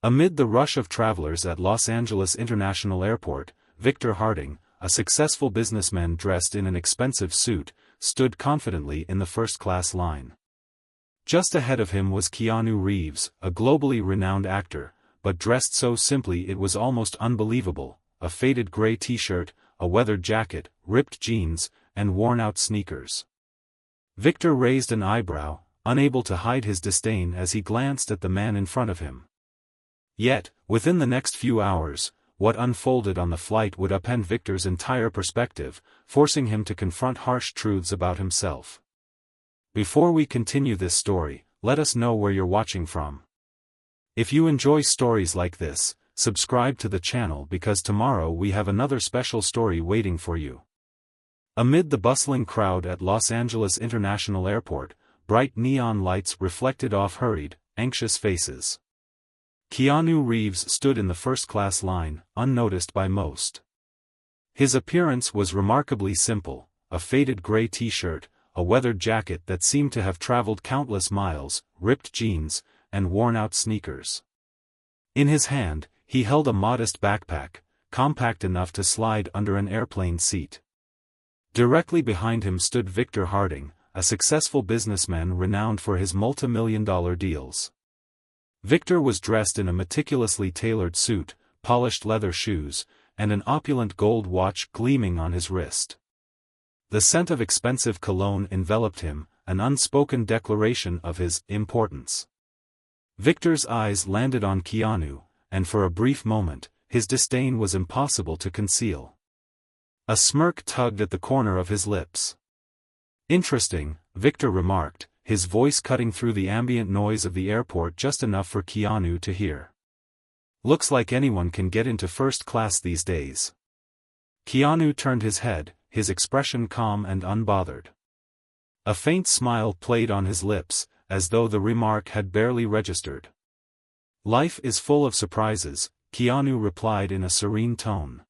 Amid the rush of travelers at Los Angeles International Airport, Victor Harding, a successful businessman dressed in an expensive suit, stood confidently in the first-class line. Just ahead of him was Keanu Reeves, a globally renowned actor, but dressed so simply it was almost unbelievable: a faded gray t-shirt, a weathered jacket, ripped jeans, and worn-out sneakers. Victor raised an eyebrow, unable to hide his disdain as he glanced at the man in front of him. Yet, within the next few hours, what unfolded on the flight would upend Victor's entire perspective, forcing him to confront harsh truths about himself. Before we continue this story, let us know where you're watching from. If you enjoy stories like this, subscribe to the channel because tomorrow we have another special story waiting for you. Amid the bustling crowd at Los Angeles International Airport, bright neon lights reflected off hurried, anxious faces. Keanu Reeves stood in the first-class line, unnoticed by most. His appearance was remarkably simple: a faded gray t-shirt, a weathered jacket that seemed to have traveled countless miles, ripped jeans, and worn-out sneakers. In his hand, he held a modest backpack, compact enough to slide under an airplane seat. Directly behind him stood Victor Harding, a successful businessman renowned for his multi-million-dollar deals. Victor was dressed in a meticulously tailored suit, polished leather shoes, and an opulent gold watch gleaming on his wrist. The scent of expensive cologne enveloped him, an unspoken declaration of his importance. Victor's eyes landed on Keanu, and for a brief moment, his disdain was impossible to conceal. A smirk tugged at the corner of his lips. "Interesting," Victor remarked, his voice cutting through the ambient noise of the airport just enough for Keanu to hear. "Looks like anyone can get into first class these days." Keanu turned his head, his expression calm and unbothered. A faint smile played on his lips, as though the remark had barely registered. "Life is full of surprises," Keanu replied in a serene tone.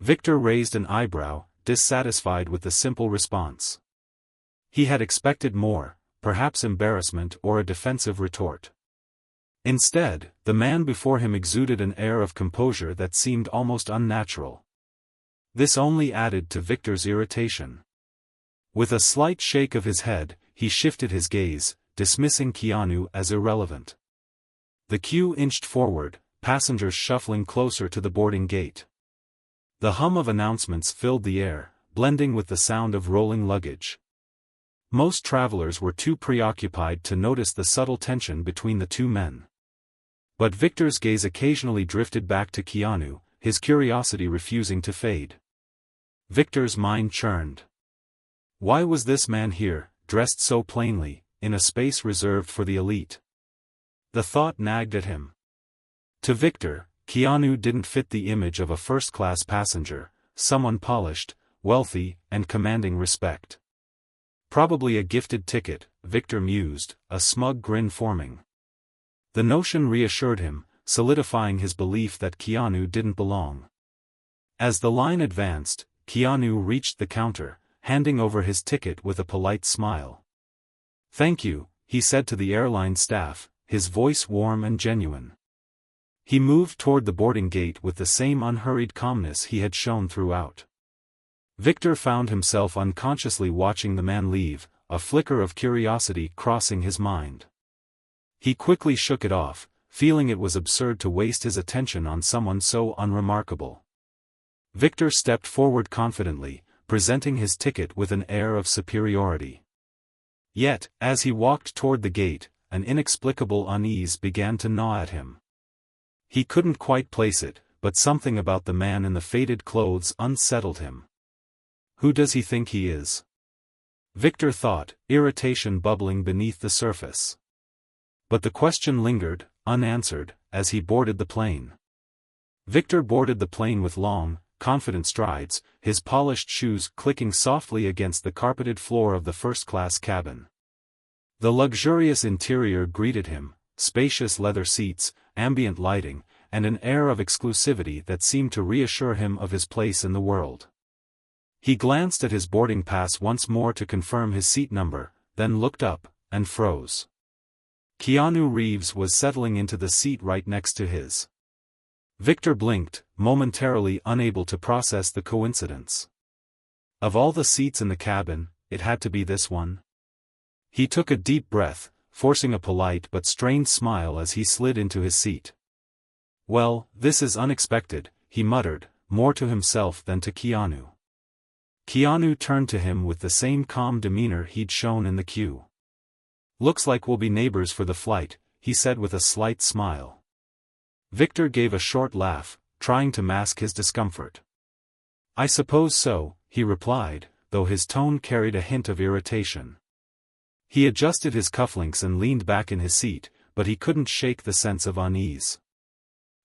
Victor raised an eyebrow, dissatisfied with the simple response. He had expected more, perhaps embarrassment or a defensive retort. Instead, the man before him exuded an air of composure that seemed almost unnatural. This only added to Victor's irritation. With a slight shake of his head, he shifted his gaze, dismissing Keanu as irrelevant. The queue inched forward, passengers shuffling closer to the boarding gate. The hum of announcements filled the air, blending with the sound of rolling luggage. Most travelers were too preoccupied to notice the subtle tension between the two men. But Victor's gaze occasionally drifted back to Keanu, his curiosity refusing to fade. Victor's mind churned. Why was this man here, dressed so plainly, in a space reserved for the elite? The thought nagged at him. To Victor, Keanu didn't fit the image of a first-class passenger, someone polished, wealthy, and commanding respect. Probably a gifted ticket, Victor mused, a smug grin forming. The notion reassured him, solidifying his belief that Keanu didn't belong. As the line advanced, Keanu reached the counter, handing over his ticket with a polite smile. "Thank you," he said to the airline staff, his voice warm and genuine. He moved toward the boarding gate with the same unhurried calmness he had shown throughout. Victor found himself unconsciously watching the man leave, a flicker of curiosity crossing his mind. He quickly shook it off, feeling it was absurd to waste his attention on someone so unremarkable. Victor stepped forward confidently, presenting his ticket with an air of superiority. Yet, as he walked toward the gate, an inexplicable unease began to gnaw at him. He couldn't quite place it, but something about the man in the faded clothes unsettled him. Who does he think he is? Victor thought, irritation bubbling beneath the surface. But the question lingered, unanswered, as he boarded the plane. Victor boarded the plane with long, confident strides, his polished shoes clicking softly against the carpeted floor of the first-class cabin. The luxurious interior greeted him, spacious leather seats, ambient lighting, and an air of exclusivity that seemed to reassure him of his place in the world. He glanced at his boarding pass once more to confirm his seat number, then looked up, and froze. Keanu Reeves was settling into the seat right next to his. Victor blinked, momentarily unable to process the coincidence. Of all the seats in the cabin, it had to be this one. He took a deep breath, forcing a polite but strained smile as he slid into his seat. "Well, this is unexpected," he muttered, more to himself than to Keanu. Keanu turned to him with the same calm demeanor he'd shown in the queue. "Looks like we'll be neighbors for the flight," he said with a slight smile. Victor gave a short laugh, trying to mask his discomfort. "I suppose so," he replied, though his tone carried a hint of irritation. He adjusted his cufflinks and leaned back in his seat, but he couldn't shake the sense of unease.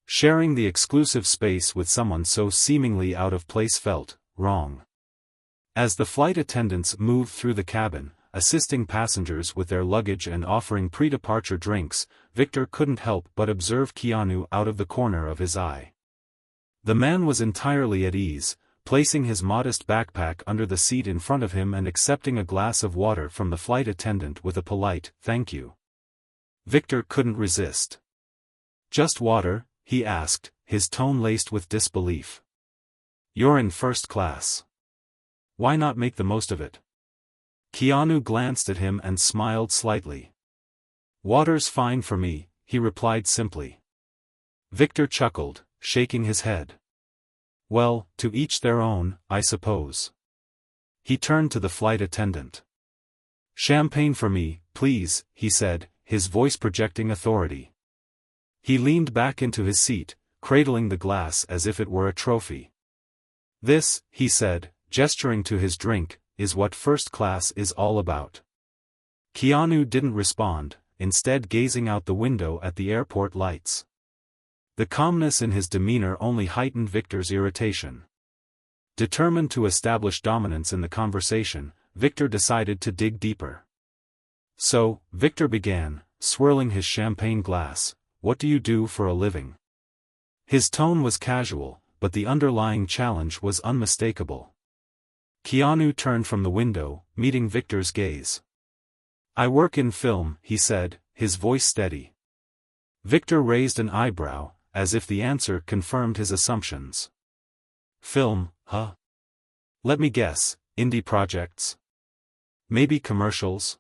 Sharing the exclusive space with someone so seemingly out of place felt wrong. As the flight attendants moved through the cabin, assisting passengers with their luggage and offering pre-departure drinks, Victor couldn't help but observe Keanu out of the corner of his eye. The man was entirely at ease, placing his modest backpack under the seat in front of him and accepting a glass of water from the flight attendant with a polite, "Thank you." Victor couldn't resist. "Just water?" he asked, his tone laced with disbelief. "You're in first class. Why not make the most of it?" Keanu glanced at him and smiled slightly. "Water's fine for me," he replied simply. Victor chuckled, shaking his head. "Well, to each their own, I suppose." He turned to the flight attendant. "Champagne for me, please," he said, his voice projecting authority. He leaned back into his seat, cradling the glass as if it were a trophy. "This," he said, gesturing to his drink, "is what first class is all about." Keanu didn't respond, instead gazing out the window at the airport lights. The calmness in his demeanor only heightened Victor's irritation. Determined to establish dominance in the conversation, Victor decided to dig deeper. "So," Victor began, swirling his champagne glass, "what do you do for a living?" His tone was casual, but the underlying challenge was unmistakable. Keanu turned from the window, meeting Victor's gaze. "I work in film," he said, his voice steady. Victor raised an eyebrow, as if the answer confirmed his assumptions. "Film, huh? Let me guess, indie projects? Maybe commercials?"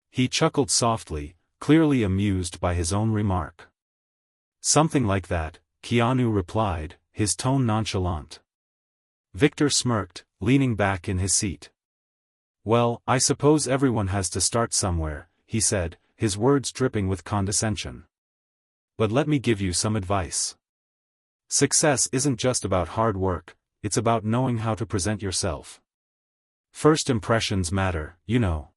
He chuckled softly, clearly amused by his own remark. "Something like that," Keanu replied, his tone nonchalant. Victor smirked, leaning back in his seat. "Well, I suppose everyone has to start somewhere," he said, his words dripping with condescension. "But let me give you some advice. Success isn't just about hard work, it's about knowing how to present yourself. First impressions matter, you know."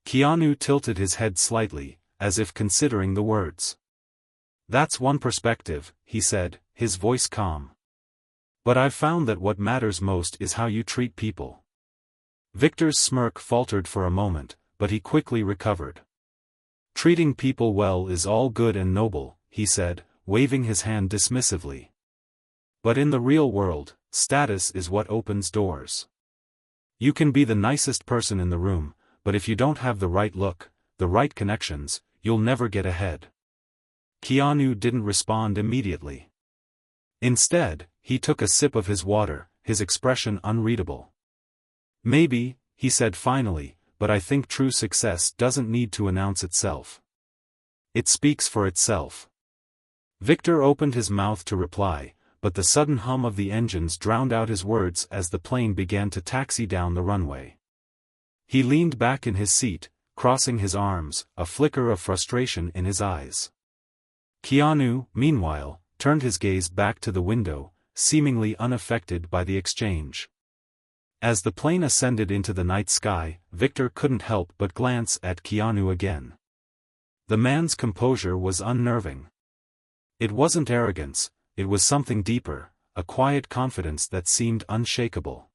Keanu tilted his head slightly, as if considering the words. "That's one perspective," he said, his voice calm. "But I've found that what matters most is how you treat people." Victor's smirk faltered for a moment, but he quickly recovered. "Treating people well is all good and noble," he said, waving his hand dismissively. "But in the real world, status is what opens doors. You can be the nicest person in the room, but if you don't have the right look, the right connections, you'll never get ahead." Keanu didn't respond immediately. Instead, he took a sip of his water, his expression unreadable. "Maybe," he said finally, "but I think true success doesn't need to announce itself. It speaks for itself." Victor opened his mouth to reply, but the sudden hum of the engines drowned out his words as the plane began to taxi down the runway. He leaned back in his seat, crossing his arms, a flicker of frustration in his eyes. Keanu, meanwhile, turned his gaze back to the window, seemingly unaffected by the exchange. As the plane ascended into the night sky, Victor couldn't help but glance at Keanu again. The man's composure was unnerving. It wasn't arrogance, it was something deeper, a quiet confidence that seemed unshakable.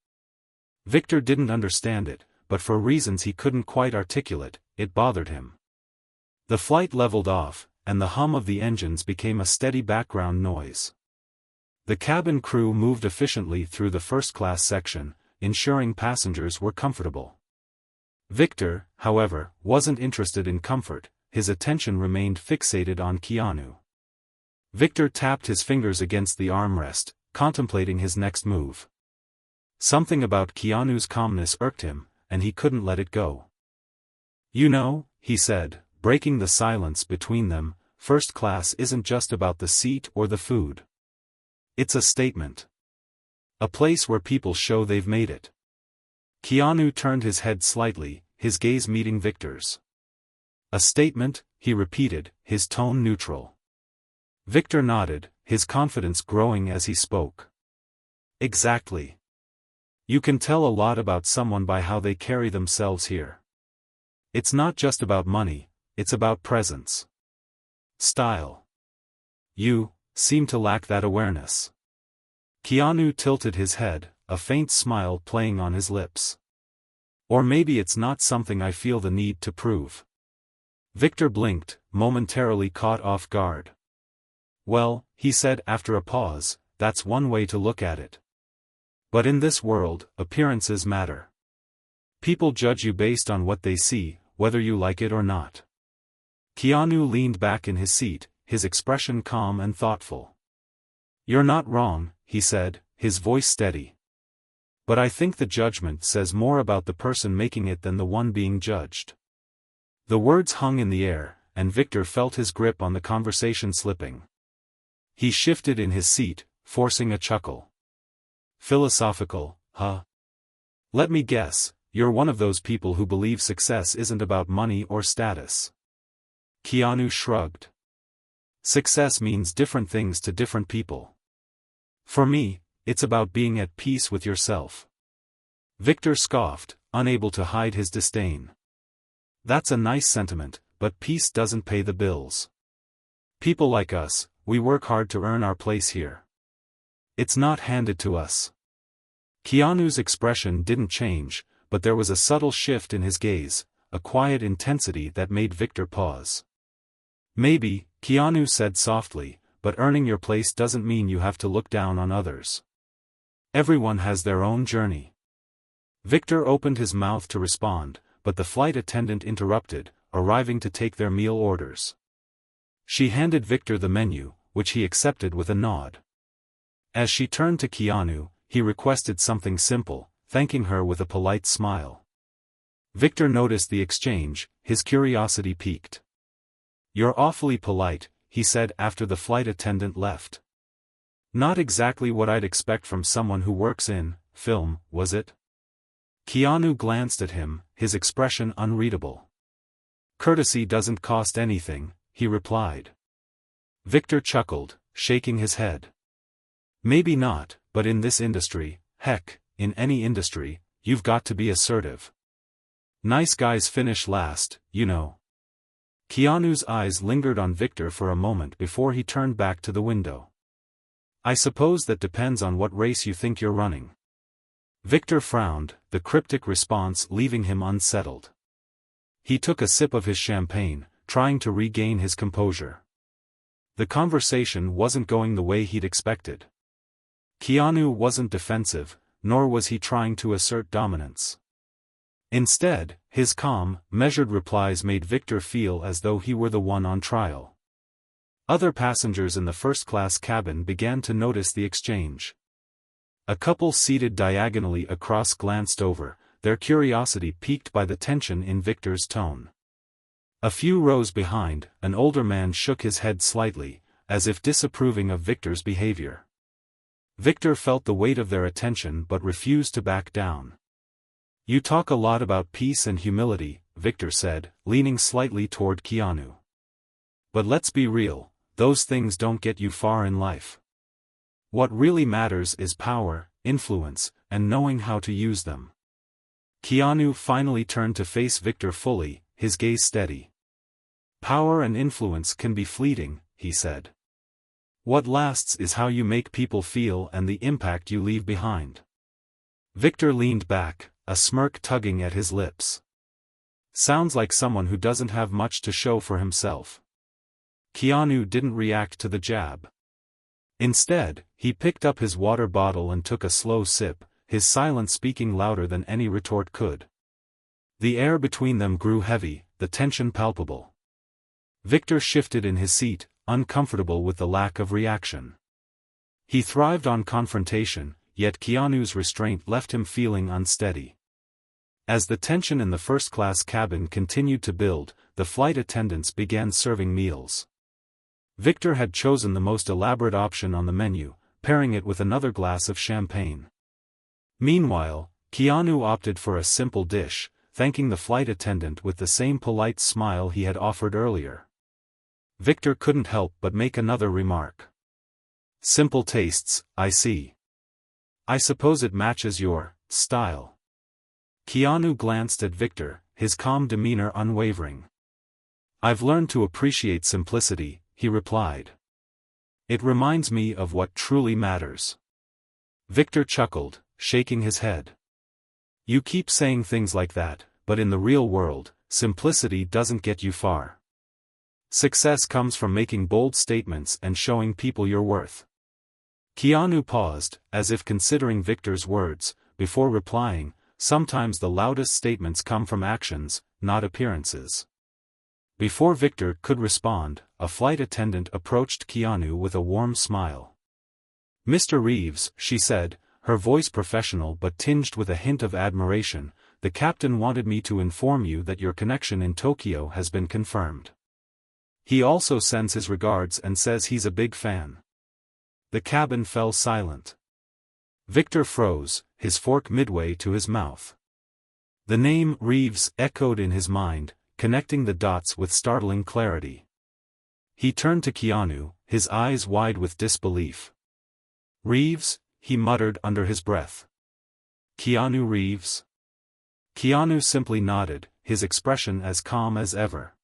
Victor didn't understand it, but for reasons he couldn't quite articulate, it bothered him. The flight leveled off, and the hum of the engines became a steady background noise. The cabin crew moved efficiently through the first-class section, ensuring passengers were comfortable. Victor, however, wasn't interested in comfort, his attention remained fixated on Keanu. Victor tapped his fingers against the armrest, contemplating his next move. Something about Keanu's calmness irked him, and he couldn't let it go. "You know," he said, breaking the silence between them, "first class isn't just about the seat or the food. It's a statement. A place where people show they've made it." Keanu turned his head slightly, his gaze meeting Victor's. "A statement," he repeated, his tone neutral. Victor nodded, his confidence growing as he spoke. "Exactly. You can tell a lot about someone by how they carry themselves here. It's not just about money, it's about presence. Style. You seem to lack that awareness." Keanu tilted his head, a faint smile playing on his lips. "Or maybe it's not something I feel the need to prove." Victor blinked, momentarily caught off guard. "Well," he said after a pause, "that's one way to look at it. But in this world, appearances matter. People judge you based on what they see, whether you like it or not." Keanu leaned back in his seat, his expression calm and thoughtful. "You're not wrong," he said, his voice steady. "But I think the judgment says more about the person making it than the one being judged." The words hung in the air, and Victor felt his grip on the conversation slipping. He shifted in his seat, forcing a chuckle. "Philosophical, huh? Let me guess, you're one of those people who believe success isn't about money or status." Keanu shrugged. "Success means different things to different people. For me, it's about being at peace with yourself." Victor scoffed, unable to hide his disdain. "That's a nice sentiment, but peace doesn't pay the bills. People like us, we work hard to earn our place here. It's not handed to us." Keanu's expression didn't change, but there was a subtle shift in his gaze, a quiet intensity that made Victor pause. "Maybe," Keanu said softly, "but earning your place doesn't mean you have to look down on others. Everyone has their own journey." Victor opened his mouth to respond, but the flight attendant interrupted, arriving to take their meal orders. She handed Victor the menu, which he accepted with a nod. As she turned to Keanu, he requested something simple, thanking her with a polite smile. Victor noticed the exchange, his curiosity piqued. "You're awfully polite," he said after the flight attendant left. "Not exactly what I'd expect from someone who works in film, was it?" Keanu glanced at him, his expression unreadable. "Courtesy doesn't cost anything," he replied. Victor chuckled, shaking his head. "Maybe not, but in this industry, heck, in any industry, you've got to be assertive. Nice guys finish last, you know." Keanu's eyes lingered on Victor for a moment before he turned back to the window. "I suppose that depends on what race you think you're running." Victor frowned, the cryptic response leaving him unsettled. He took a sip of his champagne, trying to regain his composure. The conversation wasn't going the way he'd expected. Keanu wasn't defensive, nor was he trying to assert dominance. Instead, his calm, measured replies made Victor feel as though he were the one on trial. Other passengers in the first-class cabin began to notice the exchange. A couple seated diagonally across glanced over, their curiosity piqued by the tension in Victor's tone. A few rows behind, an older man shook his head slightly, as if disapproving of Victor's behavior. Victor felt the weight of their attention but refused to back down. "You talk a lot about peace and humility," Victor said, leaning slightly toward Keanu. "But let's be real, those things don't get you far in life. What really matters is power, influence, and knowing how to use them." Keanu finally turned to face Victor fully, his gaze steady. "Power and influence can be fleeting," he said. "What lasts is how you make people feel and the impact you leave behind." Victor leaned back, a smirk tugging at his lips. "Sounds like someone who doesn't have much to show for himself." Keanu didn't react to the jab. Instead, he picked up his water bottle and took a slow sip, his silence speaking louder than any retort could. The air between them grew heavy, the tension palpable. Victor shifted in his seat, uncomfortable with the lack of reaction. He thrived on confrontation, yet Keanu's restraint left him feeling unsteady. As the tension in the first-class cabin continued to build, the flight attendants began serving meals. Victor had chosen the most elaborate option on the menu, pairing it with another glass of champagne. Meanwhile, Keanu opted for a simple dish, thanking the flight attendant with the same polite smile he had offered earlier. Victor couldn't help but make another remark. "Simple tastes, I see. I suppose it matches your style." Keanu glanced at Victor, his calm demeanor unwavering. "I've learned to appreciate simplicity," he replied. "It reminds me of what truly matters." Victor chuckled, shaking his head. "You keep saying things like that, but in the real world, simplicity doesn't get you far. Success comes from making bold statements and showing people your worth." Keanu paused, as if considering Victor's words, before replying, "Sometimes the loudest statements come from actions, not appearances." Before Victor could respond, a flight attendant approached Keanu with a warm smile. "Mr. Reeves," she said, her voice professional but tinged with a hint of admiration, "the captain wanted me to inform you that your connection in Tokyo has been confirmed. He also sends his regards and says he's a big fan." The cabin fell silent. Victor froze, his fork midway to his mouth. The name Reeves echoed in his mind, connecting the dots with startling clarity. He turned to Keanu, his eyes wide with disbelief. "Reeves?" he muttered under his breath. "Keanu Reeves?" Keanu simply nodded, his expression as calm as ever.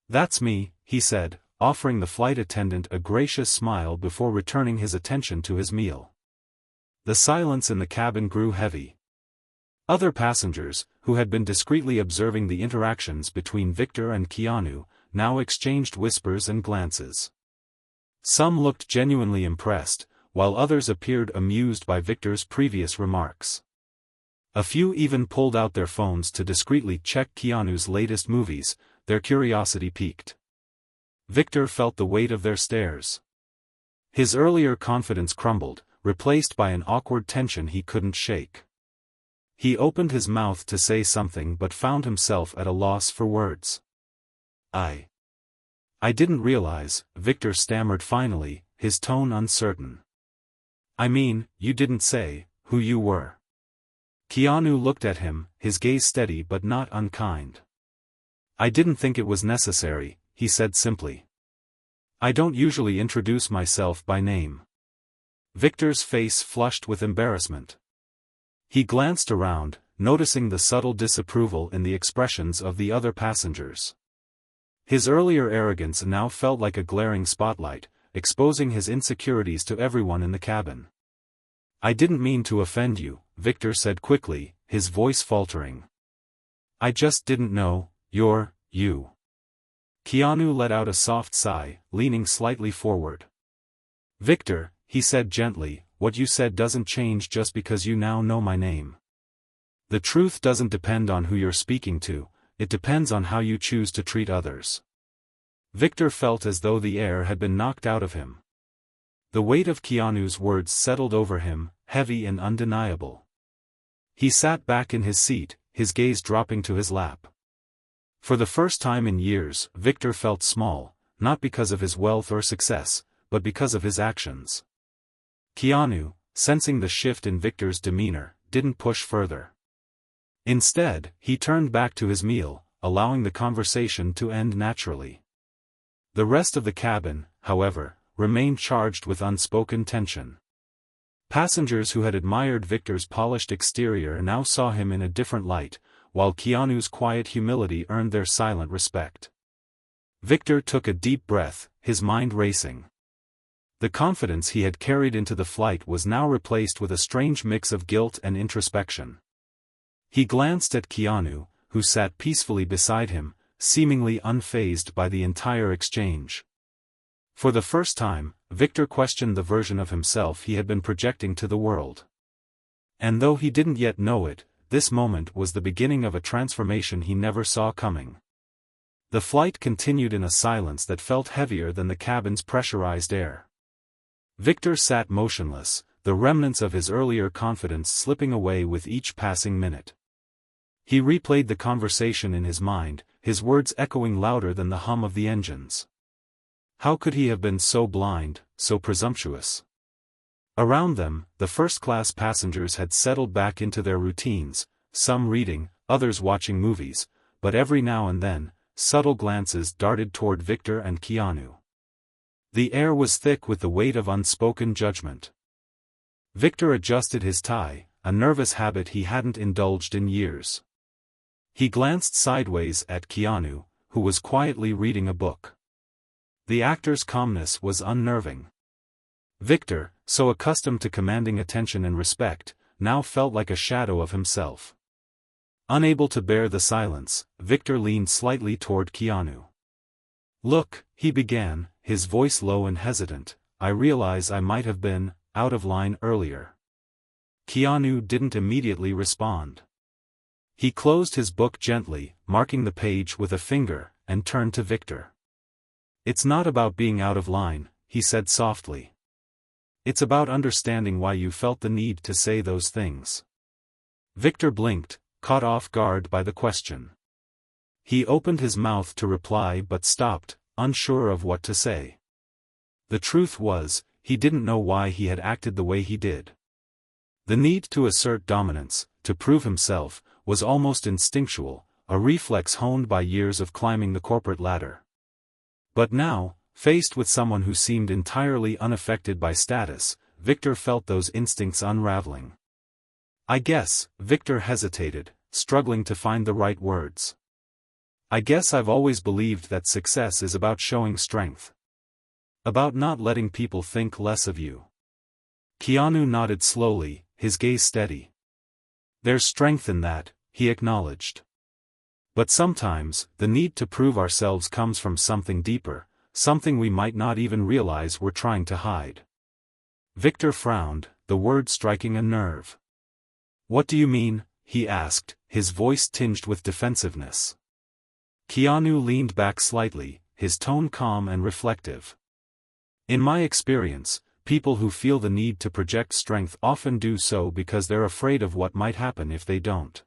"That's me," he said, offering the flight attendant a gracious smile before returning his attention to his meal. The silence in the cabin grew heavy. Other passengers, who had been discreetly observing the interactions between Victor and Keanu, now exchanged whispers and glances. Some looked genuinely impressed, while others appeared amused by Victor's previous remarks. A few even pulled out their phones to discreetly check Keanu's latest movies, their curiosity piqued. Victor felt the weight of their stares. His earlier confidence crumbled, replaced by an awkward tension he couldn't shake. He opened his mouth to say something but found himself at a loss for words. I didn't realize," Victor stammered finally, his tone uncertain. "I mean, you didn't say who you were." Keanu looked at him, his gaze steady but not unkind. "I didn't think it was necessary," he said simply. "I don't usually introduce myself by name." Victor's face flushed with embarrassment. He glanced around, noticing the subtle disapproval in the expressions of the other passengers. His earlier arrogance now felt like a glaring spotlight, exposing his insecurities to everyone in the cabin. "I didn't mean to offend you," Victor said quickly, his voice faltering. "I just didn't know you're you." Keanu let out a soft sigh, leaning slightly forward. "Victor," he said gently, "what you said doesn't change just because you now know my name. The truth doesn't depend on who you're speaking to, it depends on how you choose to treat others." Victor felt as though the air had been knocked out of him. The weight of Keanu's words settled over him, heavy and undeniable. He sat back in his seat, his gaze dropping to his lap. For the first time in years, Victor felt small, not because of his wealth or success, but because of his actions. Keanu, sensing the shift in Victor's demeanor, didn't push further. Instead, he turned back to his meal, allowing the conversation to end naturally. The rest of the cabin, however, remained charged with unspoken tension. Passengers who had admired Victor's polished exterior now saw him in a different light, while Keanu's quiet humility earned their silent respect. Victor took a deep breath, his mind racing. The confidence he had carried into the flight was now replaced with a strange mix of guilt and introspection. He glanced at Keanu, who sat peacefully beside him, seemingly unfazed by the entire exchange. For the first time, Victor questioned the version of himself he had been projecting to the world. And though he didn't yet know it, this moment was the beginning of a transformation he never saw coming. The flight continued in a silence that felt heavier than the cabin's pressurized air. Victor sat motionless, the remnants of his earlier confidence slipping away with each passing minute. He replayed the conversation in his mind, his words echoing louder than the hum of the engines. How could he have been so blind, so presumptuous? Around them, the first-class passengers had settled back into their routines, some reading, others watching movies, but every now and then, subtle glances darted toward Victor and Keanu. The air was thick with the weight of unspoken judgment. Victor adjusted his tie, a nervous habit he hadn't indulged in years. He glanced sideways at Keanu, who was quietly reading a book. The actor's calmness was unnerving. Victor, so accustomed to commanding attention and respect, now felt like a shadow of himself. Unable to bear the silence, Victor leaned slightly toward Keanu. "Look," he began, his voice low and hesitant, "I realize I might have been out of line earlier." Keanu didn't immediately respond. He closed his book gently, marking the page with a finger, and turned to Victor. "It's not about being out of line," he said softly. "It's about understanding why you felt the need to say those things." Victor blinked, caught off guard by the question. He opened his mouth to reply but stopped, unsure of what to say. The truth was, he didn't know why he had acted the way he did. The need to assert dominance, to prove himself, was almost instinctual, a reflex honed by years of climbing the corporate ladder. But now, faced with someone who seemed entirely unaffected by status, Victor felt those instincts unraveling. "I guess," Victor hesitated, struggling to find the right words. "I guess I've always believed that success is about showing strength. About not letting people think less of you." Keanu nodded slowly, his gaze steady. "There's strength in that," he acknowledged. "But sometimes, the need to prove ourselves comes from something deeper, something we might not even realize we're trying to hide." Victor frowned, the word striking a nerve. "What do you mean?" he asked, his voice tinged with defensiveness. Keanu leaned back slightly, his tone calm and reflective. "In my experience, people who feel the need to project strength often do so because they're afraid of what might happen if they don't.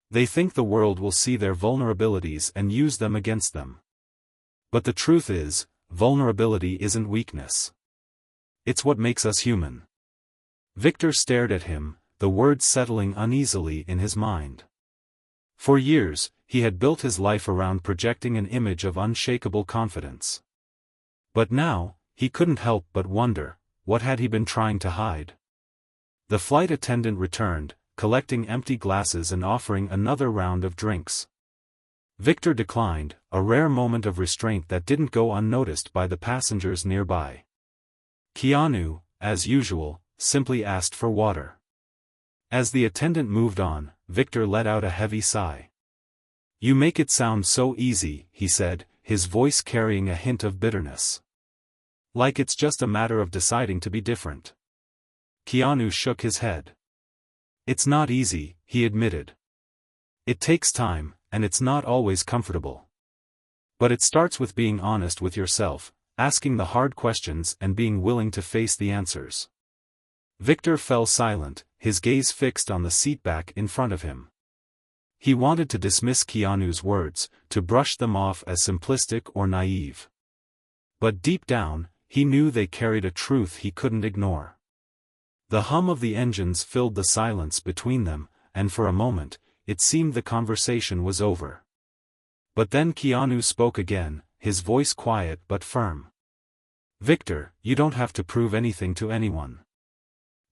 They think the world will see their vulnerabilities and use them against them. But the truth is, vulnerability isn't weakness. It's what makes us human." Victor stared at him, the words settling uneasily in his mind. For years, he had built his life around projecting an image of unshakable confidence. But now, he couldn't help but wonder, what had he been trying to hide? The flight attendant returned, collecting empty glasses and offering another round of drinks. Victor declined, a rare moment of restraint that didn't go unnoticed by the passengers nearby. Keanu, as usual, simply asked for water. As the attendant moved on, Victor let out a heavy sigh. "You make it sound so easy," he said, his voice carrying a hint of bitterness. "Like it's just a matter of deciding to be different." Keanu shook his head. "It's not easy," he admitted. "It takes time, and it's not always comfortable. But it starts with being honest with yourself, asking the hard questions and being willing to face the answers." Victor fell silent, his gaze fixed on the seatback in front of him. He wanted to dismiss Keanu's words, to brush them off as simplistic or naive. But deep down, he knew they carried a truth he couldn't ignore. The hum of the engines filled the silence between them, and for a moment, it seemed the conversation was over. But then Keanu spoke again, his voice quiet but firm. "Victor, you don't have to prove anything to anyone.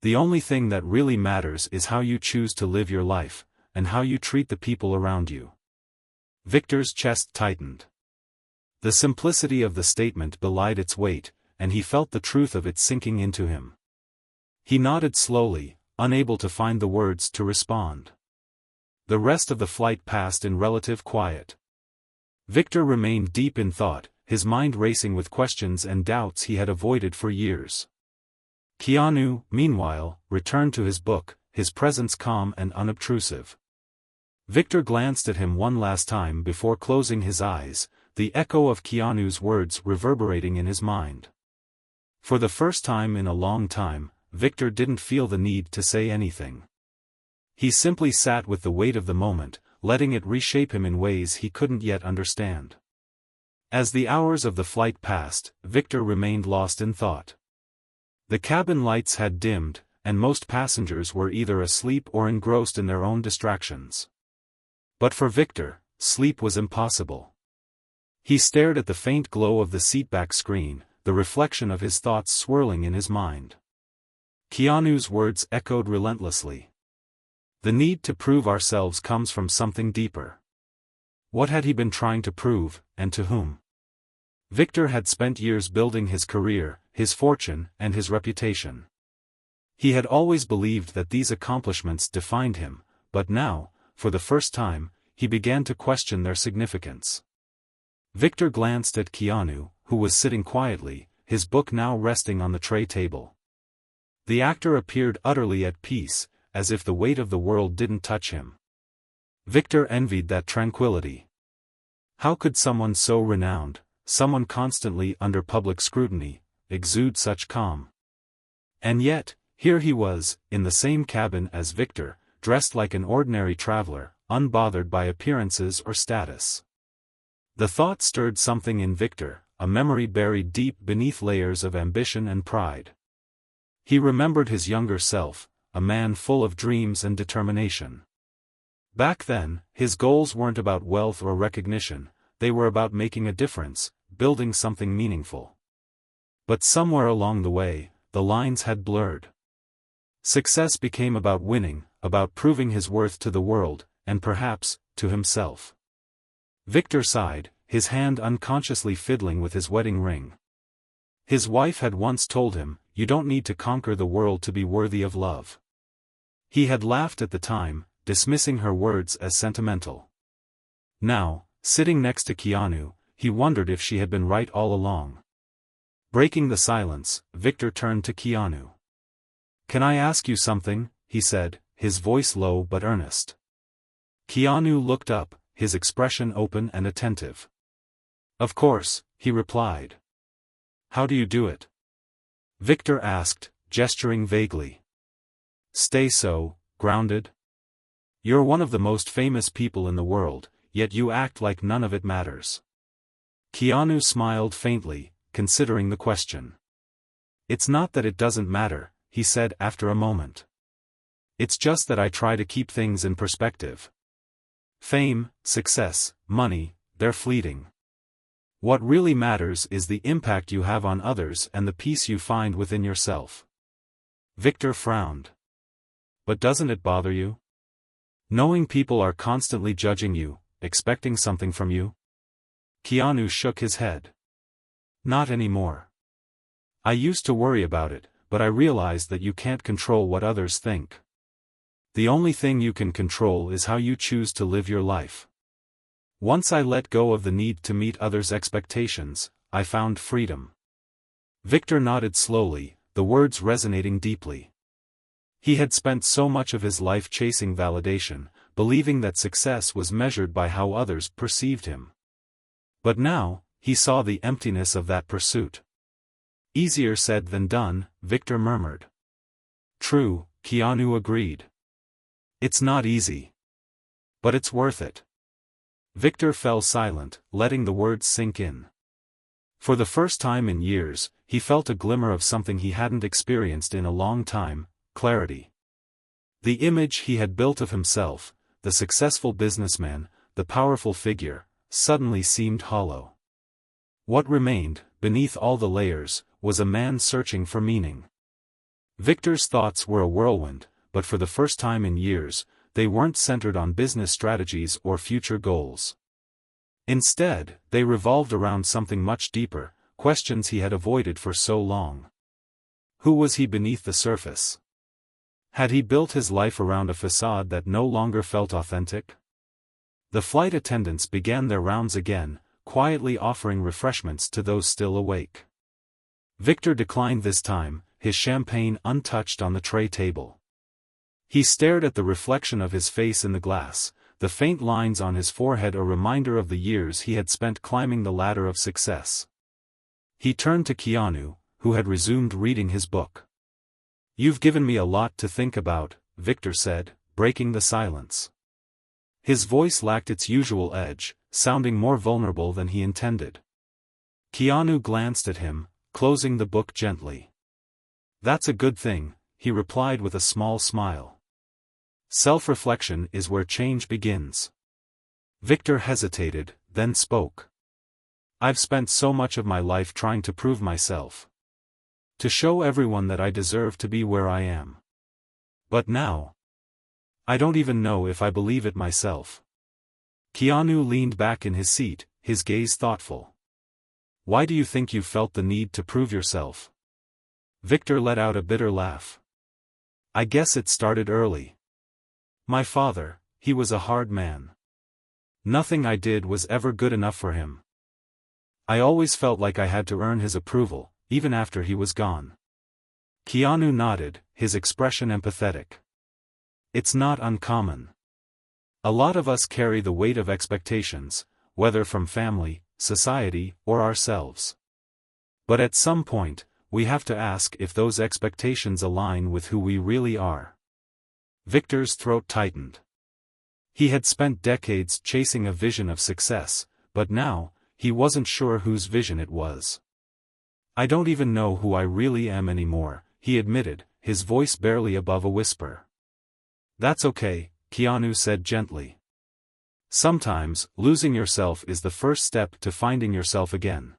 The only thing that really matters is how you choose to live your life, and how you treat the people around you." Victor's chest tightened. The simplicity of the statement belied its weight, and he felt the truth of it sinking into him. He nodded slowly, unable to find the words to respond. The rest of the flight passed in relative quiet. Victor remained deep in thought, his mind racing with questions and doubts he had avoided for years. Keanu, meanwhile, returned to his book, his presence calm and unobtrusive. Victor glanced at him one last time before closing his eyes, the echo of Keanu's words reverberating in his mind. For the first time in a long time, Victor didn't feel the need to say anything. He simply sat with the weight of the moment, letting it reshape him in ways he couldn't yet understand. As the hours of the flight passed, Victor remained lost in thought. The cabin lights had dimmed, and most passengers were either asleep or engrossed in their own distractions. But for Victor, sleep was impossible. He stared at the faint glow of the seatback screen, the reflection of his thoughts swirling in his mind. Keanu's words echoed relentlessly. The need to prove ourselves comes from something deeper. What had he been trying to prove, and to whom? Victor had spent years building his career, his fortune, and his reputation. He had always believed that these accomplishments defined him, but now, for the first time, he began to question their significance. Victor glanced at Keanu, who was sitting quietly, his book now resting on the tray table. The actor appeared utterly at peace, as if the weight of the world didn't touch him. Victor envied that tranquility. How could someone so renowned, someone constantly under public scrutiny, exude such calm? And yet, here he was, in the same cabin as Victor, dressed like an ordinary traveler, unbothered by appearances or status. The thought stirred something in Victor, a memory buried deep beneath layers of ambition and pride. He remembered his younger self, a man full of dreams and determination. Back then, his goals weren't about wealth or recognition, they were about making a difference, building something meaningful. But somewhere along the way, the lines had blurred. Success became about winning, about proving his worth to the world, and perhaps, to himself. Victor sighed, his hand unconsciously fiddling with his wedding ring. His wife had once told him, "You don't need to conquer the world to be worthy of love." He had laughed at the time, dismissing her words as sentimental. Now, sitting next to Keanu, he wondered if she had been right all along. Breaking the silence, Victor turned to Keanu. "Can I ask you something?" he said, his voice low but earnest. Keanu looked up, his expression open and attentive. "Of course," he replied. "How do you do it?" Victor asked, gesturing vaguely. "Stay so, grounded? You're one of the most famous people in the world, yet you act like none of it matters." Keanu smiled faintly, considering the question. "It's not that it doesn't matter," he said after a moment. "It's just that I try to keep things in perspective. Fame, success, money, they're fleeting. What really matters is the impact you have on others and the peace you find within yourself." Victor frowned. "But doesn't it bother you? Knowing people are constantly judging you, expecting something from you?" Keanu shook his head. "Not anymore. I used to worry about it, but I realized that you can't control what others think. The only thing you can control is how you choose to live your life. Once I let go of the need to meet others' expectations, I found freedom." Victor nodded slowly, the words resonating deeply. He had spent so much of his life chasing validation, believing that success was measured by how others perceived him. But now, he saw the emptiness of that pursuit. "Easier said than done," Victor murmured. "True," Keanu agreed. "It's not easy. But it's worth it." Victor fell silent, letting the words sink in. For the first time in years, he felt a glimmer of something he hadn't experienced in a long time: clarity. The image he had built of himself, the successful businessman, the powerful figure, suddenly seemed hollow. What remained, beneath all the layers, was a man searching for meaning. Victor's thoughts were a whirlwind, but for the first time in years, they weren't centered on business strategies or future goals. Instead, they revolved around something much deeper, questions he had avoided for so long. Who was he beneath the surface? Had he built his life around a facade that no longer felt authentic? The flight attendants began their rounds again, quietly offering refreshments to those still awake. Victor declined this time, his champagne untouched on the tray table. He stared at the reflection of his face in the glass, the faint lines on his forehead a reminder of the years he had spent climbing the ladder of success. He turned to Keanu, who had resumed reading his book. "You've given me a lot to think about," Victor said, breaking the silence. His voice lacked its usual edge, sounding more vulnerable than he intended. Keanu glanced at him, closing the book gently. "That's a good thing," he replied with a small smile. "Self-reflection is where change begins." Victor hesitated, then spoke. "I've spent so much of my life trying to prove myself. To show everyone that I deserve to be where I am. But now, I don't even know if I believe it myself." Keanu leaned back in his seat, his gaze thoughtful. "Why do you think you felt the need to prove yourself?" Victor let out a bitter laugh. "I guess it started early. My father, he was a hard man. Nothing I did was ever good enough for him. I always felt like I had to earn his approval, even after he was gone." Keanu nodded, his expression empathetic. "It's not uncommon. A lot of us carry the weight of expectations, whether from family, society, or ourselves. But at some point, we have to ask if those expectations align with who we really are." Victor's throat tightened. He had spent decades chasing a vision of success, but now, he wasn't sure whose vision it was. "I don't even know who I really am anymore," he admitted, his voice barely above a whisper. "That's okay," Keanu said gently. "Sometimes, losing yourself is the first step to finding yourself again."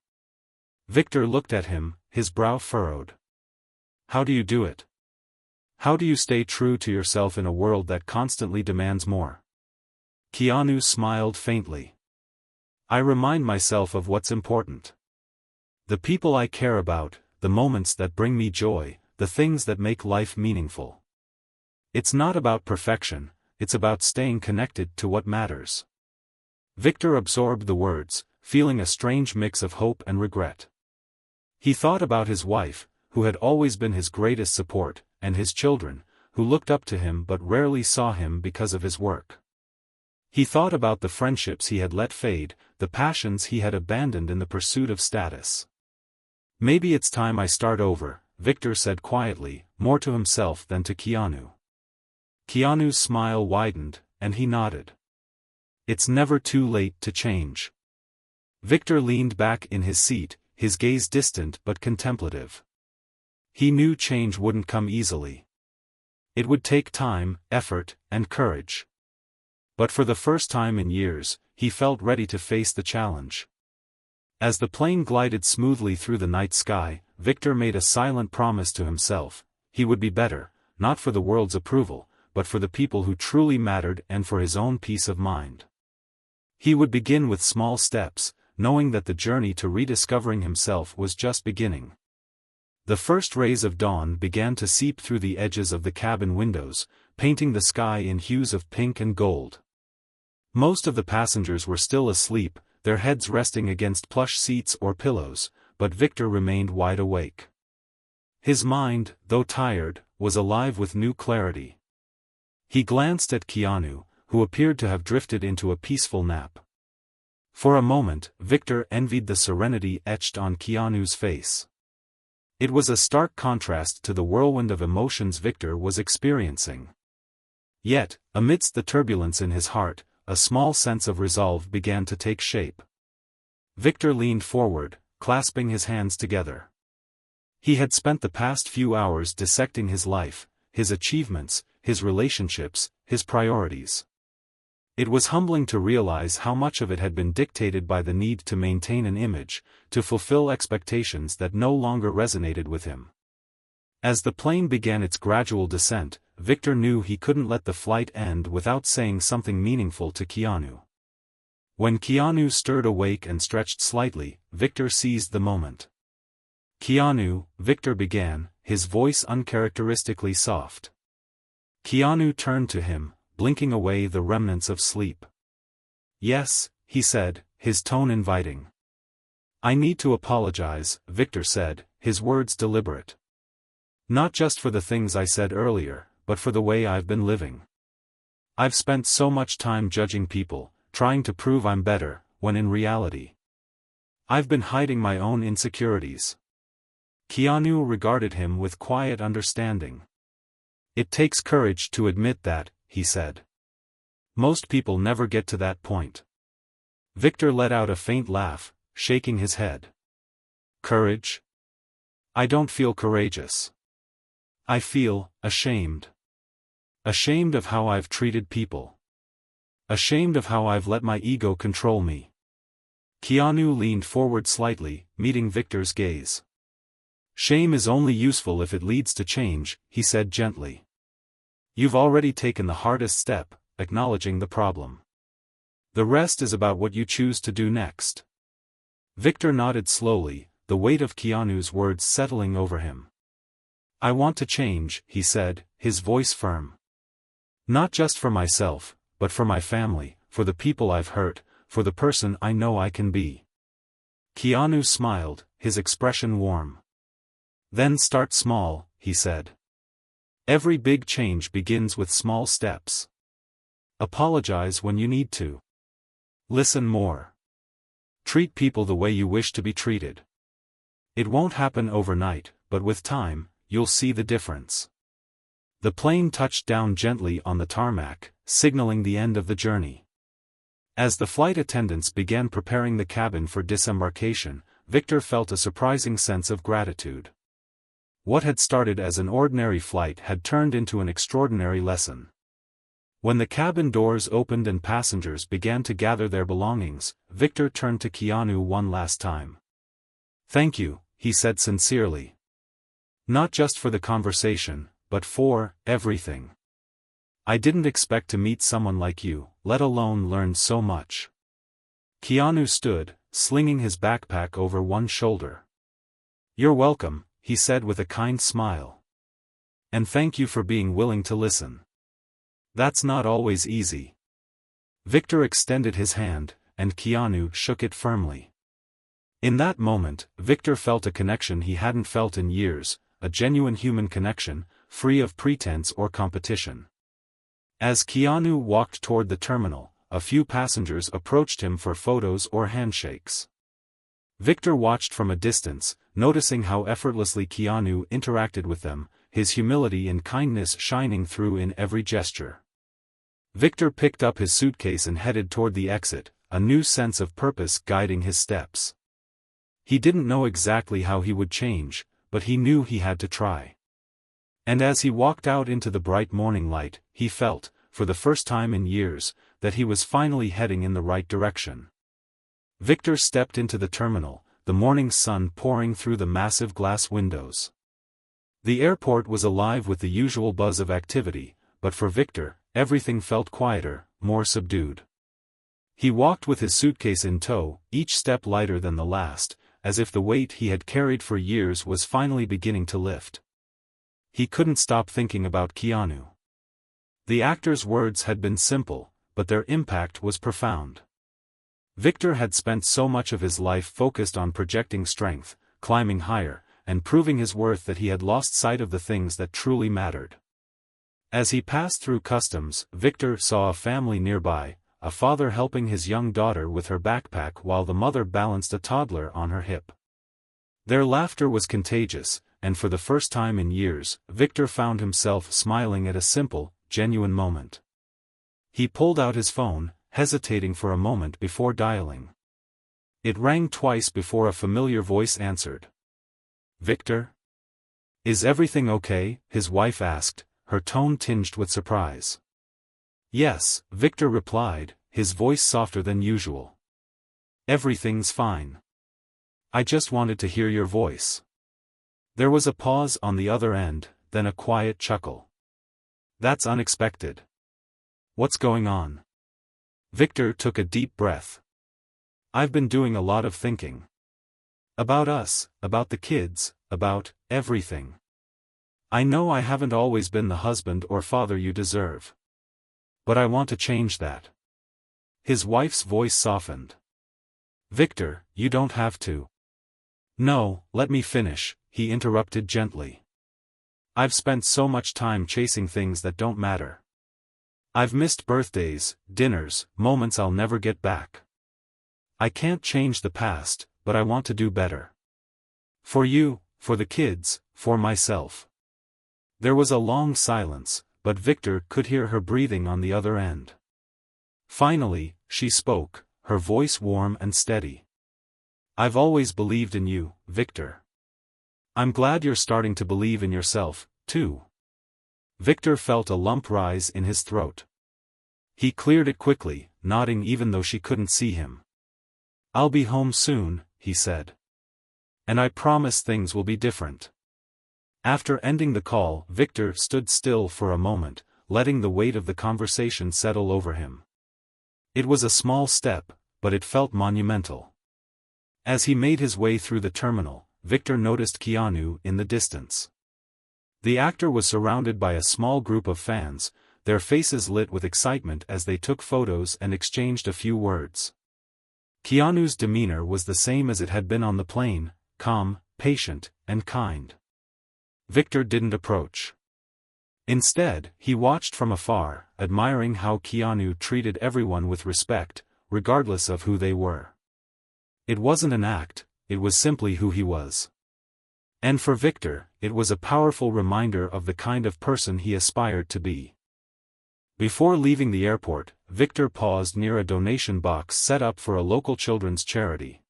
Victor looked at him, his brow furrowed. "How do you do it? How do you stay true to yourself in a world that constantly demands more?" Keanu smiled faintly. "I remind myself of what's important. The people I care about, the moments that bring me joy, the things that make life meaningful. It's not about perfection, it's about staying connected to what matters." Victor absorbed the words, feeling a strange mix of hope and regret. He thought about his wife, who had always been his greatest support, and his children, who looked up to him but rarely saw him because of his work. He thought about the friendships he had let fade, the passions he had abandoned in the pursuit of status. "Maybe it's time I start over," Victor said quietly, more to himself than to Keanu. Keanu's smile widened, and he nodded. "It's never too late to change." Victor leaned back in his seat, his gaze distant but contemplative. He knew change wouldn't come easily. It would take time, effort, and courage. But for the first time in years, he felt ready to face the challenge. As the plane glided smoothly through the night sky, Victor made a silent promise to himself: he would be better, not for the world's approval, but for the people who truly mattered and for his own peace of mind. He would begin with small steps, knowing that the journey to rediscovering himself was just beginning. The first rays of dawn began to seep through the edges of the cabin windows, painting the sky in hues of pink and gold. Most of the passengers were still asleep, their heads resting against plush seats or pillows, but Victor remained wide awake. His mind, though tired, was alive with new clarity. He glanced at Keanu, who appeared to have drifted into a peaceful nap. For a moment, Victor envied the serenity etched on Keanu's face. It was a stark contrast to the whirlwind of emotions Victor was experiencing. Yet, amidst the turbulence in his heart, a small sense of resolve began to take shape. Victor leaned forward, clasping his hands together. He had spent the past few hours dissecting his life, his achievements, his relationships, his priorities. It was humbling to realize how much of it had been dictated by the need to maintain an image, to fulfill expectations that no longer resonated with him. As the plane began its gradual descent, Victor knew he couldn't let the flight end without saying something meaningful to Keanu. When Keanu stirred awake and stretched slightly, Victor seized the moment. "Keanu," Victor began, his voice uncharacteristically soft. Keanu turned to him, blinking away the remnants of sleep. "Yes," he said, his tone inviting. "I need to apologize," Victor said, his words deliberate. "Not just for the things I said earlier, but for the way I've been living. I've spent so much time judging people, trying to prove I'm better, when in reality, I've been hiding my own insecurities. Keanu regarded him with quiet understanding. It takes courage to admit that, he said. Most people never get to that point. Victor let out a faint laugh, shaking his head. Courage? I don't feel courageous. I feel ashamed. Ashamed of how I've treated people. Ashamed of how I've let my ego control me. Keanu leaned forward slightly, meeting Victor's gaze. Shame is only useful if it leads to change, he said gently. You've already taken the hardest step, acknowledging the problem. The rest is about what you choose to do next. Victor nodded slowly, the weight of Keanu's words settling over him. I want to change, he said, his voice firm. Not just for myself, but for my family, for the people I've hurt, for the person I know I can be. Keanu smiled, his expression warm. Then start small, he said. Every big change begins with small steps. Apologize when you need to. Listen more. Treat people the way you wish to be treated. It won't happen overnight, but with time, you'll see the difference. The plane touched down gently on the tarmac, signaling the end of the journey. As the flight attendants began preparing the cabin for disembarkation, Victor felt a surprising sense of gratitude. What had started as an ordinary flight had turned into an extraordinary lesson. When the cabin doors opened and passengers began to gather their belongings, Victor turned to Keanu one last time. Thank you, he said sincerely. Not just for the conversation, but for everything. I didn't expect to meet someone like you, let alone learn so much. Keanu stood, slinging his backpack over one shoulder. You're welcome, he said with a kind smile. And thank you for being willing to listen. That's not always easy. Victor extended his hand, and Keanu shook it firmly. In that moment, Victor felt a connection he hadn't felt in years, a genuine human connection, free of pretense or competition. As Keanu walked toward the terminal, a few passengers approached him for photos or handshakes. Victor watched from a distance, noticing how effortlessly Keanu interacted with them, his humility and kindness shining through in every gesture. Victor picked up his suitcase and headed toward the exit, a new sense of purpose guiding his steps. He didn't know exactly how he would change, but he knew he had to try. And as he walked out into the bright morning light, he felt, for the first time in years, that he was finally heading in the right direction. Victor stepped into the terminal, the morning sun pouring through the massive glass windows. The airport was alive with the usual buzz of activity, but for Victor, everything felt quieter, more subdued. He walked with his suitcase in tow, each step lighter than the last, as if the weight he had carried for years was finally beginning to lift. He couldn't stop thinking about Keanu. The actor's words had been simple, but their impact was profound. Victor had spent so much of his life focused on projecting strength, climbing higher, and proving his worth that he had lost sight of the things that truly mattered. As he passed through customs, Victor saw a family nearby, a father helping his young daughter with her backpack while the mother balanced a toddler on her hip. Their laughter was contagious, and for the first time in years, Victor found himself smiling at a simple, genuine moment. He pulled out his phone, hesitating for a moment before dialing. It rang twice before a familiar voice answered. Victor? Is everything okay? His wife asked, her tone tinged with surprise. Yes, Victor replied, his voice softer than usual. Everything's fine. I just wanted to hear your voice. There was a pause on the other end, then a quiet chuckle. That's unexpected. What's going on? Victor took a deep breath. I've been doing a lot of thinking. About us, about the kids, about everything. I know I haven't always been the husband or father you deserve. But I want to change that. His wife's voice softened. Victor, you don't have to. No, let me finish, he interrupted gently. I've spent so much time chasing things that don't matter. I've missed birthdays, dinners, moments I'll never get back. I can't change the past, but I want to do better. For you, for the kids, for myself." There was a long silence, but Victor could hear her breathing on the other end. Finally, she spoke, her voice warm and steady. "I've always believed in you, Victor. I'm glad you're starting to believe in yourself, too." Victor felt a lump rise in his throat. He cleared it quickly, nodding even though she couldn't see him. "I'll be home soon," he said. "And I promise things will be different." After ending the call, Victor stood still for a moment, letting the weight of the conversation settle over him. It was a small step, but it felt monumental. As he made his way through the terminal, Victor noticed Keanu in the distance. The actor was surrounded by a small group of fans, their faces lit with excitement as they took photos and exchanged a few words. Keanu's demeanor was the same as it had been on the plane, calm, patient, and kind. Victor didn't approach. Instead, he watched from afar, admiring how Keanu treated everyone with respect, regardless of who they were. It wasn't an act, it was simply who he was. And for Victor, it was a powerful reminder of the kind of person he aspired to be. Before leaving the airport, Victor paused near a donation box set up for a local children's charity.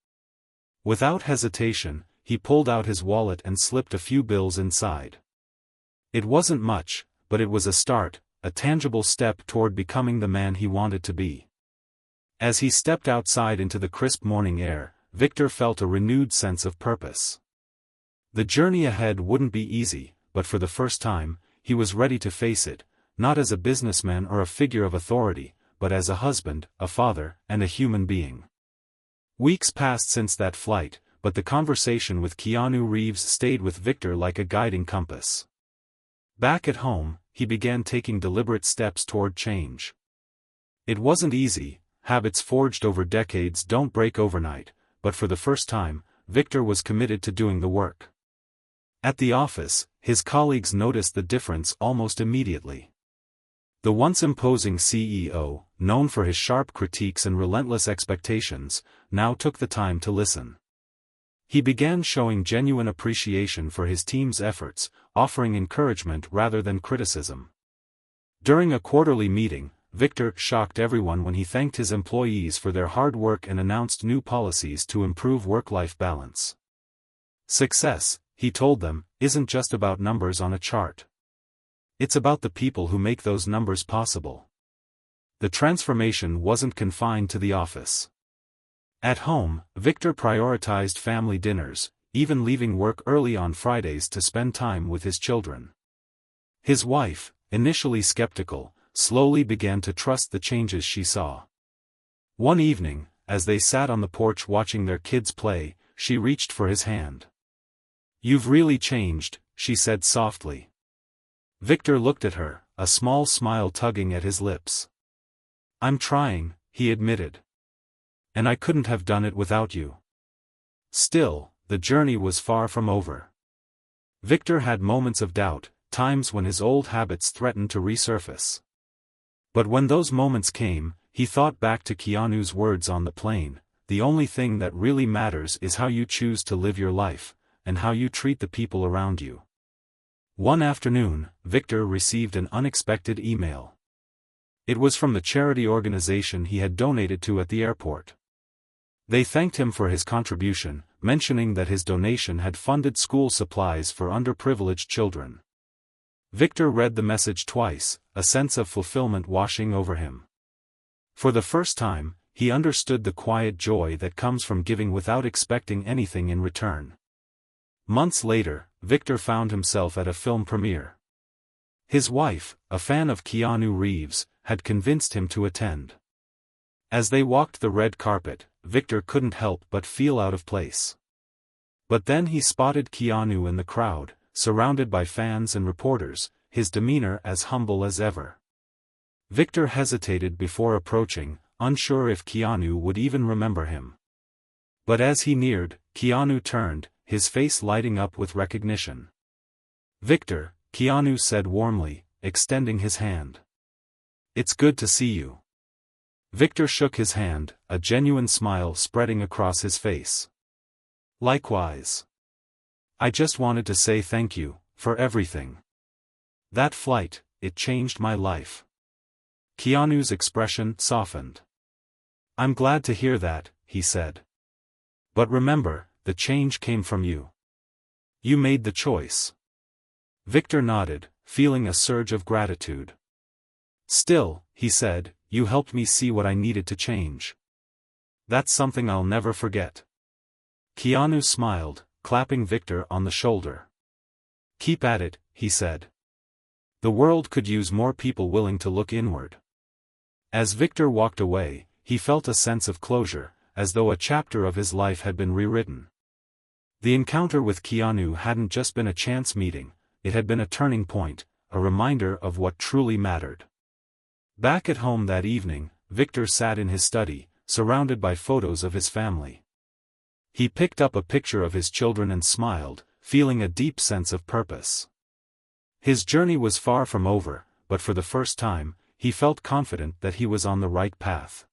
Without hesitation, he pulled out his wallet and slipped a few bills inside. It wasn't much, but it was a start, a tangible step toward becoming the man he wanted to be. As he stepped outside into the crisp morning air, Victor felt a renewed sense of purpose. The journey ahead wouldn't be easy, but for the first time, he was ready to face it, not as a businessman or a figure of authority, but as a husband, a father, and a human being. Weeks passed since that flight, but the conversation with Keanu Reeves stayed with Victor like a guiding compass. Back at home, he began taking deliberate steps toward change. It wasn't easy, habits forged over decades don't break overnight, but for the first time, Victor was committed to doing the work. At the office, his colleagues noticed the difference almost immediately. The once imposing CEO, known for his sharp critiques and relentless expectations, now took the time to listen. He began showing genuine appreciation for his team's efforts, offering encouragement rather than criticism. During a quarterly meeting, Victor shocked everyone when he thanked his employees for their hard work and announced new policies to improve work-life balance. Success, he told them, isn't just about numbers on a chart. It's about the people who make those numbers possible. The transformation wasn't confined to the office. At home, Victor prioritized family dinners, even leaving work early on Fridays to spend time with his children. His wife, initially skeptical, slowly began to trust the changes she saw. One evening, as they sat on the porch watching their kids play, she reached for his hand. "You've really changed," she said softly. Victor looked at her, a small smile tugging at his lips. "I'm trying," he admitted. "And I couldn't have done it without you." Still, the journey was far from over. Victor had moments of doubt, times when his old habits threatened to resurface. But when those moments came, he thought back to Keanu's words on the plane, "The only thing that really matters is how you choose to live your life, and how you treat the people around you." One afternoon, Victor received an unexpected email. It was from the charity organization he had donated to at the airport. They thanked him for his contribution, mentioning that his donation had funded school supplies for underprivileged children. Victor read the message twice, a sense of fulfillment washing over him. For the first time, he understood the quiet joy that comes from giving without expecting anything in return. Months later, Victor found himself at a film premiere. His wife, a fan of Keanu Reeves, had convinced him to attend. As they walked the red carpet, Victor couldn't help but feel out of place. But then he spotted Keanu in the crowd, surrounded by fans and reporters, his demeanor as humble as ever. Victor hesitated before approaching, unsure if Keanu would even remember him. But as he neared, Keanu turned, his face lighting up with recognition. "Victor," Keanu said warmly, extending his hand. It's good to see you. Victor shook his hand, a genuine smile spreading across his face. Likewise. I just wanted to say thank you, for everything. That flight, it changed my life. Keanu's expression softened. I'm glad to hear that, he said. But remember, the change came from you. You made the choice. Victor nodded, feeling a surge of gratitude. Still, he said, you helped me see what I needed to change. That's something I'll never forget. Keanu smiled, clapping Victor on the shoulder. Keep at it, he said. The world could use more people willing to look inward. As Victor walked away, he felt a sense of closure, as though a chapter of his life had been rewritten. The encounter with Keanu hadn't just been a chance meeting, it had been a turning point, a reminder of what truly mattered. Back at home that evening, Victor sat in his study, surrounded by photos of his family. He picked up a picture of his children and smiled, feeling a deep sense of purpose. His journey was far from over, but for the first time, he felt confident that he was on the right path.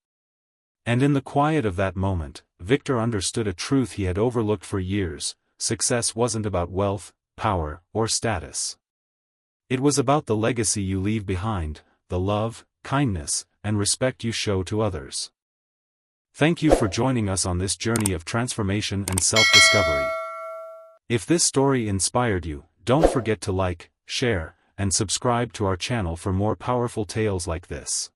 And in the quiet of that moment, Victor understood a truth he had overlooked for years: success wasn't about wealth, power, or status. It was about the legacy you leave behind, the love, kindness, and respect you show to others. Thank you for joining us on this journey of transformation and self-discovery. If this story inspired you, don't forget to like, share, and subscribe to our channel for more powerful tales like this.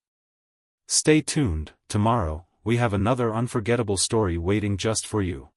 Stay tuned, tomorrow, we have another unforgettable story waiting just for you.